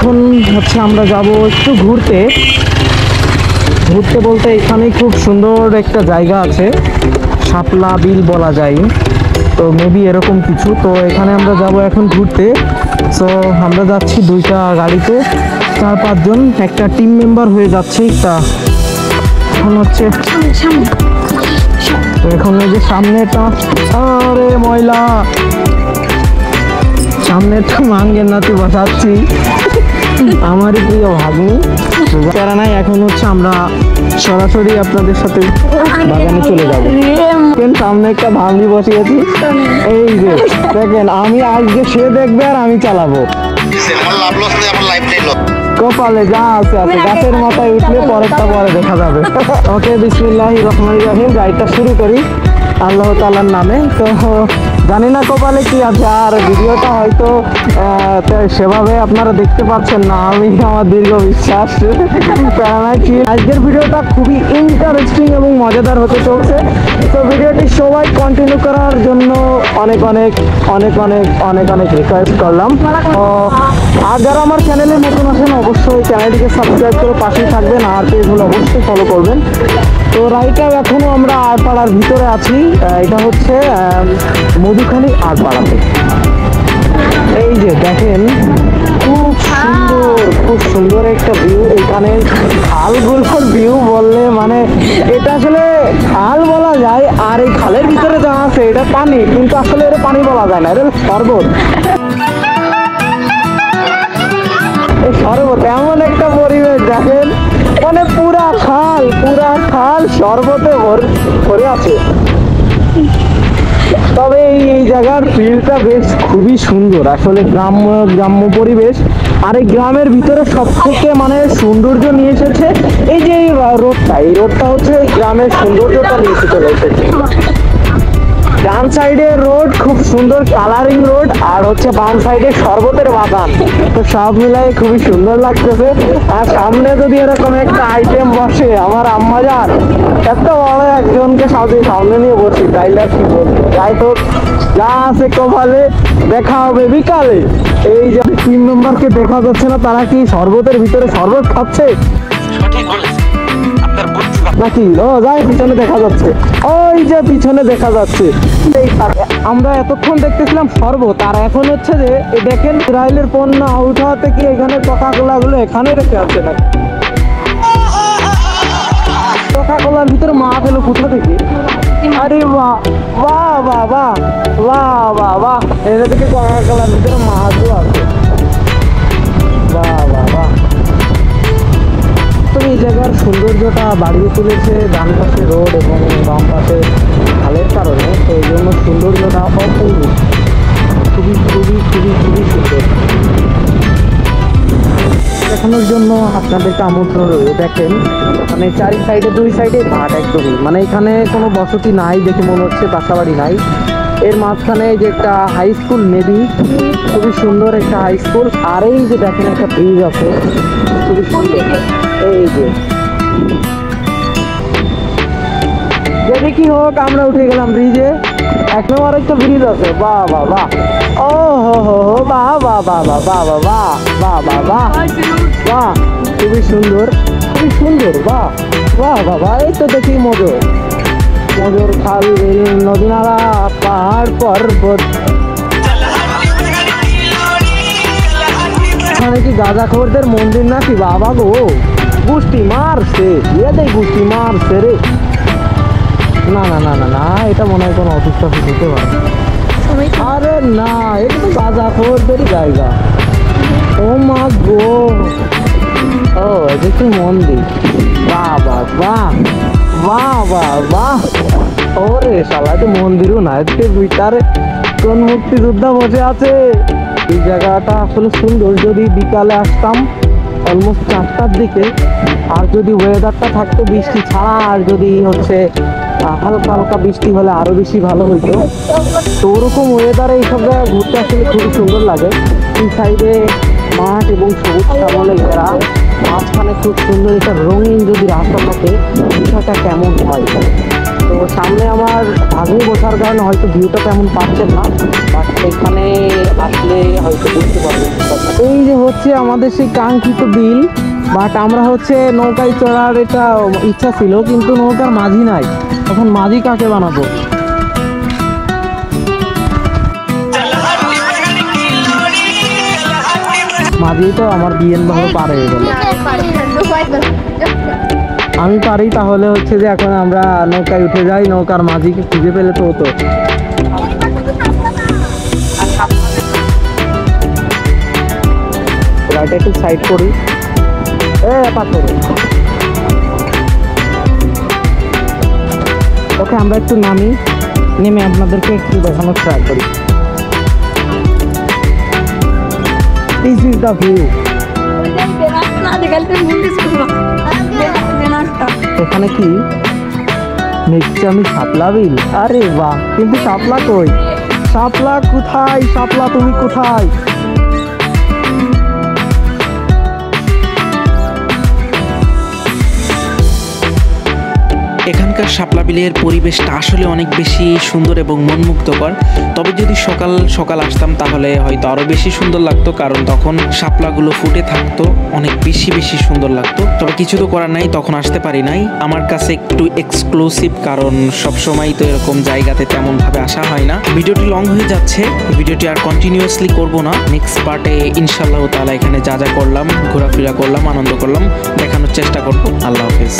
এখন হচ্ছে আমরা যাব একটু ঘুরতে। ঘুরতে বলতে এখানে খুব সুন্দর একটা জায়গা আছে, শাপলা বিল বলা যায়, তো মেবি এরকম কিছু। তো এখানে আমরা যাব এখন ঘুরতে। সো আমরা যাচ্ছি দুইটা গাড়িতে, 4-5 জন, একটা টিম মেম্বার হয়ে যাচ্ছে। তা এখন হচ্ছে তো এখন এই যে সামনেটা, আরে ময়লা, সামনেটা মাঙ্গের নাতি বসাচ্ছি, আমারই প্রিয় ভাগ্নি। প্যারা নাই, এখন হচ্ছে আমরা সরাসরি আপনাদের সাথে বাগানে চলে যাবো। সামনে একটা ভাগ্নি বসিয়েছি, এই যে দেখেন, আমি আজকে সে দেখবে আর আমি চালাবো। কপালে যা আছে আছে, গাছের মাথায় উঠলে পরেরটা পরে দেখা যাবে। ওকে, বিসমিল্লাহির রহমানির রহিম, গাড়িটা শুরু করি আল্লাহ তাআলার নামে। তো জানি না কপালে কি আছে, আর ভিডিওটা হয়তো সেভাবে আপনারা দেখতে পাচ্ছেন না, আমি আমার দীর্ঘ বিশ্বাস। আজকের ভিডিওটা খুবই ইন্টারেস্টিং এবং মজাদার হতে চলছে। তো ভিডিওটি সবাই কন্টিনিউ করার জন্য অনেক অনেক অনেক অনেক অনেক অনেক রিকোয়েস্ট করলাম। আর যারা আমার চ্যানেলে নতুন আসেন অবশ্যই চ্যানেলটিকে সাবস্ক্রাইব করে পাশেই থাকবেন, আর পেজগুলো অবশ্যই ফলো করবেন। তো রাইটাও এখনও আমরা আড়পাড়ার ভিতরে আছি, এটা হচ্ছে মধুখালী আড়পাড়াতে। এই যে দেখেন, খুব সুন্দর একটা ভিউ। এখানে খালগুলোর ভিউ বললে মানে এটা আসলে খাল বলা যায়, আর এই খালের ভিতরে যা আছে এটা পানি, কিন্তু আসলে এটা পানি বলা যায় না, এটা শরবত। এই শরবত এমন একটা পরিবেশ দেখেন, মানে পুরা খাল শরবতে ভরে আছে। তবে এই জায়গার ফিলটা বেশ খুবই সুন্দর, আসলে গ্রাম্য পরিবেশ। আর এই গ্রামের ভিতরে সব থেকে মানে সৌন্দর্য নিয়ে এসেছে এই যে এই রোডটা হচ্ছে গ্রামের সৌন্দর্যটা নিয়ে এসে চলে এসেছে। ডান সাইডে রোড খুব সুন্দর কালারিং রোড, আর হচ্ছে বাম সাইডে শরবতের বাগান। তো সব মিলাই খুবই সুন্দর লাগতেছে। আর সামনে যদি এরকম একটা আইটেম বসে, আমার আম্মাজান এত বড় একজনকে সামনে নিয়ে বসি, তাইলে কি বলবো। যাই হোক, যা আছে কপালে, দেখা হবে বিকালে। এই যে টিম মেম্বারকে দেখা যাচ্ছে না, তারা কি শরবতের ভিতরে শরবত খাচ্ছে নাকি? ও যাই, পিছনে দেখা যাচ্ছে, ওই যে পিছনে দেখা যাচ্ছে। আমরা এতক্ষণ দেখতেছিলাম শরবত, আর এখন হচ্ছে যে দেখেন ইসরায়েলের পণ্য আউট হওয়াতে কি এখানে কোকা-কোলা গুলো এখানে রেখে আছে নাকি? কোকা-কোলার ভিতরে মাছ এলো কোথা থেকে? আরে বাহ বাহ বাহ বাহ বাহ বাহ বাহ, এটা থেকে কোকা-কোলার ভিতরে মাছও আছে। বাহ বাহ বাহ। তো এই জায়গার সৌন্দর্যটা বাড়িয়ে তুলেছে ডান পাশে রোড এবং বাম পাশে খালের কারণে। তো এই জন্য সৌন্দর্যটা অপূর্ব, খুবই খুবই খুবই খুবই সুন্দর। দেখানোর জন্য আপনাদেরকে আমন্ত্রণ রইল। দেখেন মানে দুই সাইডে মাঠ একদমই, মানে এখানে কোনো বসতি নাই দেখে মনে হচ্ছে, বাসাবাড়ি নাই। এর মাঝখানে যে একটা হাই স্কুল, মেবি খুবই সুন্দর একটা হাই স্কুল। আর এই যে দেখেন একটা ব্রিজ আছে, খুবই সুন্দর। এই যে যদি কি হোক, আমরা উঠে গেলাম ব্রিজে। 1 নম্বর একটা ব্রিজ আছে, বাহ বাহ বাহ, ও হো হো হো, বাহ বাহ বাহ বাহ বাহ বাহ বাহ বাহ বাহ বাহ, খুবই সুন্দর খুবই সুন্দর, বাহ বাহ বাহ বাহ। এই তো দেখি মজুর খাল, নদী নালা, পাহাড় পর্বত। এখানে কি গাঁজাখোরদের মন্দির নাকি? বাবা গো, গুষ্টি মারছে, গুষ্টি মারছে রে। না না না না না, এটা মনে হয় কোনো অসুস্থ হতে পারে। আরে না, এটা তো গাঁজাখোরদেরই জায়গা। ও মা গো, ও এটা কি মন্দির? বাহ বাহ বাহ বাহ বাহ বাহ। ওরে শালা, এটা মন্দিরও না, এতে ভিতরে কোন মুক্তিযোদ্ধা বসে আছে। এই জায়গাটা আসলে সুন্দর। যদি বিকালে আসতাম অলমোস্ট 4টার দিকে, আর যদি ওয়েদারটা থাকতো বৃষ্টি ছাড়া, আর যদি হচ্ছে হালকা হালকা বৃষ্টি হলে আরো বেশি ভালো হইতো। তো ওরকম ওয়েদারে এইসব জায়গায় ঘুরতে আসলে খুবই সুন্দর লাগে। এই সাইডে মাঠ এবং সবুজ শ্যামলে ঘেরা, মাঝখানে খুব সুন্দর একটা রঙিন যদি রাস্তা থাকে, বিষয়টা কেমন হয়। তো সামনে আমার ভাগ্নি বসার কারণে হয়তো ভিউটা তেমন পাচ্ছেন না, বাট এখানে আসলে হয়তো বুঝতে পারবেন। এই যে হচ্ছে আমাদের সেই কাঙ্ক্ষিত বিল, বাট আমরা হচ্ছে নৌকায় চড়ার এটা ইচ্ছা ছিল, কিন্তু নৌকার মাঝি নাই। এখন মাঝি কাকে বানাবো? মাঝি তো আমার বিয়ের ভাবে পার হয়ে গেল। আমি পারি, তাহলে হচ্ছে যে এখন আমরা নৌকায় উঠে যাই, নৌকার মাঝিকে খুঁজে পেলে তো হতো। গাড়িটা একটু সাইড করি। ওকে, আমরা একটু নামি, নেমে আপনাদেরকে একটু দেখানোর ট্রাই করি। This is the view. এখানে কি দেখছি আমি? শাপলা বিল। আরে বাহ, কিন্তু শাপলা কই? শাপলা কোথায়? শাপলা তুমি কোথায়? এখানকার শাপলা বিলের পরিবেশটা আসলে অনেক বেশি সুন্দর এবং মনমুগ্ধকর। তবে যদি সকাল সকাল আসতাম তাহলে হয়তো আরও বেশি সুন্দর লাগতো, কারণ তখন শাপলাগুলো ফুটে থাকতো, অনেক বেশি বেশি সুন্দর লাগতো। তবে কিছু তো করার নাই, তখন আসতে পারি নাই। আমার কাছে একটু এক্সক্লুসিভ, কারণ সবসময় তো এরকম জায়গাতে তেমনভাবে আসা হয় না। ভিডিওটি লং হয়ে যাচ্ছে, ভিডিওটি আর কন্টিনিউয়াসলি করব না। নেক্সট পার্টে ইনশাআল্লাহ তাআলা এখানে যা যা করলাম, ঘোরাফেরা করলাম, আনন্দ করলাম, দেখানোর চেষ্টা করব। আল্লাহ হাফেজ।